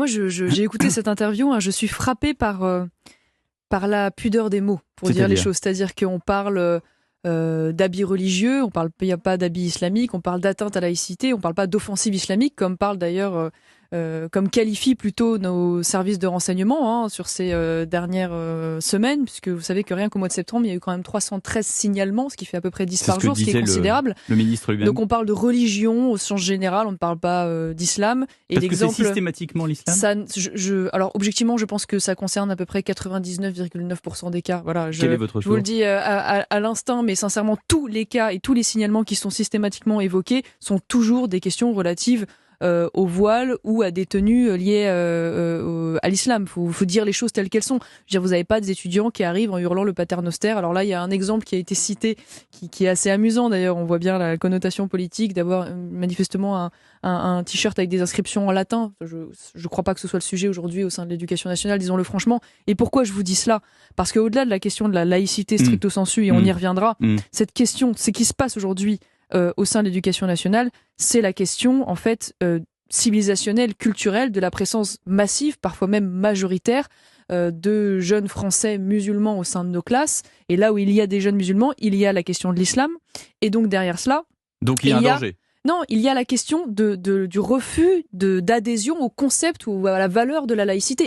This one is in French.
moi, j'ai écouté cette interview, hein, je suis frappée par la pudeur des mots, pour dire les choses. C'est-à-dire qu'on parle d'habits religieux, il n'y a pas d'habits islamiques, on parle d'atteinte à la laïcité, on ne parle pas d'offensive islamique, comme parle d'ailleurs, comme qualifient plutôt nos services de renseignement sur ces dernières semaines, puisque vous savez que rien qu'au mois de septembre, il y a eu quand même 313 signalements, ce qui fait à peu près 10 par jour, ce qui est considérable. Le ministre lui-même. Donc on parle de religion au sens général, on ne parle pas d'islam. Et parce que c'est systématiquement l'islam. Alors objectivement, je pense que ça concerne à peu près 99,9% des cas. Voilà, Quel est votre je vous le dis à l'instinct, mais sincèrement, tous les cas et tous les signalements qui sont systématiquement évoqués sont toujours des questions relatives au voile ou à des tenues liées à l'islam. Faut dire les choses telles qu'elles sont. Je veux dire, vous n'avez pas des étudiants qui arrivent en hurlant le paternoster. Alors là, il y a un exemple qui a été cité, qui est assez amusant d'ailleurs. On voit bien la connotation politique d'avoir manifestement un t-shirt avec des inscriptions en latin. Je ne crois pas que ce soit le sujet aujourd'hui au sein de l'éducation nationale, disons-le franchement. Et pourquoi je vous dis cela ? Parce qu'au-delà de la question de la laïcité stricto sensu, et on y reviendra, cette question, ce qui se passe aujourd'hui au sein de l'éducation nationale, c'est la question en fait civilisationnelle, culturelle, de la présence massive, parfois même majoritaire, de jeunes Français musulmans au sein de nos classes. Et là où il y a des jeunes musulmans, il y a la question de l'islam. Et donc derrière cela... Donc il y a un danger. Non, il y a la question du refus d'adhésion au concept ou à la valeur de la laïcité.